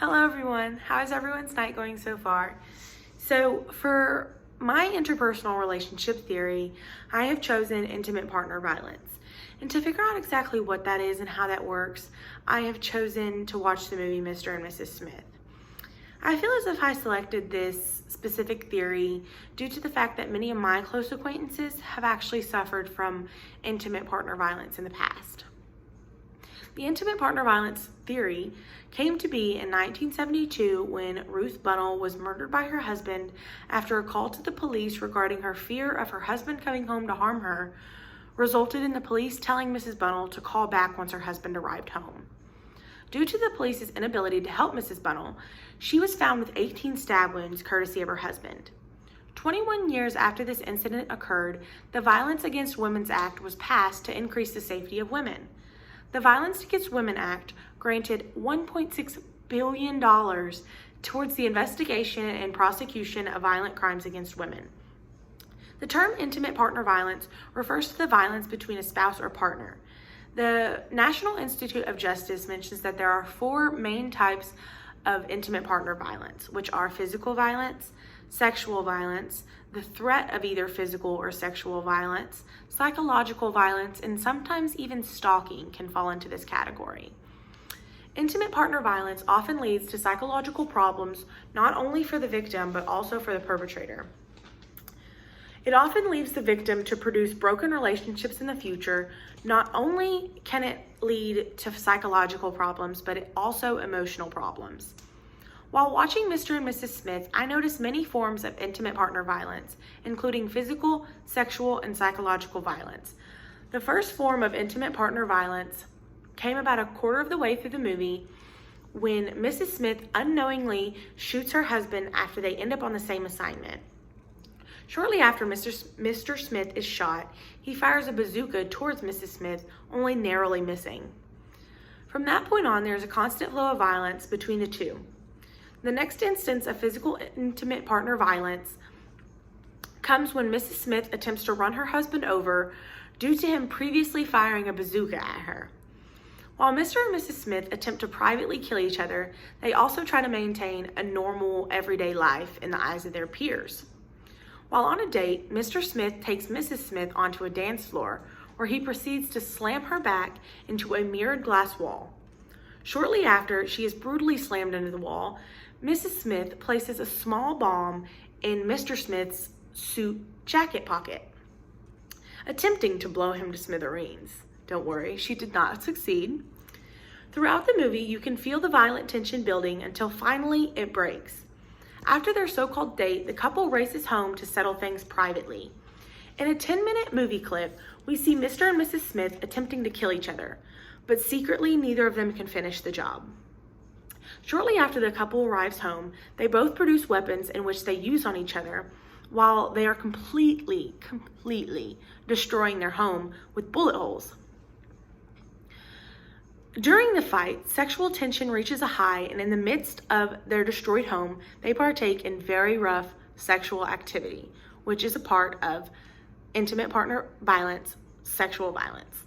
Hello everyone, how is everyone's night going so far? So for my interpersonal relationship theory, I have chosen intimate partner violence. And to figure out exactly what that is and how that works, I have chosen to watch the movie Mr. and Mrs. Smith. I feel as if I selected this specific theory due to the fact that many of my close acquaintances have actually suffered from intimate partner violence in the past. The intimate partner violence theory came to be in 1972 when Ruth Bunnell was murdered by her husband after a call to the police regarding her fear of her husband coming home to harm her resulted in the police telling Mrs. Bunnell to call back once her husband arrived home. Due to the police's inability to help Mrs. Bunnell, she was found with 18 stab wounds courtesy of her husband. 21 years after this incident occurred, the Violence Against Women Act was passed to increase the safety of women. The Violence Against Women Act granted $1.6 billion towards the investigation and prosecution of violent crimes against women. The term intimate partner violence refers to the violence between a spouse or partner. The National Institute of Justice mentions that there are 4 main types of intimate partner violence, which are physical violence, sexual violence, the threat of either physical or sexual violence, psychological violence, and sometimes even stalking can fall into this category. Intimate partner violence often leads to psychological problems not only for the victim but also for the perpetrator. It often leaves the victim to produce broken relationships in the future. Not only can it lead to psychological problems, but also emotional problems. While watching Mr. and Mrs. Smith, I noticed many forms of intimate partner violence, including physical, sexual, and psychological violence. The first form of intimate partner violence came about a quarter of the way through the movie when Mrs. Smith unknowingly shoots her husband after they end up on the same assignment. Shortly after Mr. Smith is shot, he fires a bazooka towards Mrs. Smith, only narrowly missing. From that point on, there is a constant flow of violence between the two. The next instance of physical intimate partner violence comes when Mrs. Smith attempts to run her husband over due to him previously firing a bazooka at her. While Mr. and Mrs. Smith attempt to privately kill each other, they also try to maintain a normal, everyday life in the eyes of their peers. While on a date, Mr. Smith takes Mrs. Smith onto a dance floor where he proceeds to slam her back into a mirrored glass wall. Shortly after she is brutally slammed into the wall, Mrs. Smith places a small bomb in Mr. Smith's suit jacket pocket, attempting to blow him to smithereens. Don't worry, she did not succeed. Throughout the movie, you can feel the violent tension building until finally it breaks. After their so-called date, the couple races home to settle things privately. In a 10-minute movie clip, we see Mr. and Mrs. Smith attempting to kill each other, but secretly neither of them can finish the job. Shortly after the couple arrives home, they both produce weapons in which they use on each other while they are completely destroying their home with bullet holes. During the fight, sexual tension reaches a high, and in the midst of their destroyed home, they partake in very rough sexual activity, which is a part of intimate partner violence, sexual violence.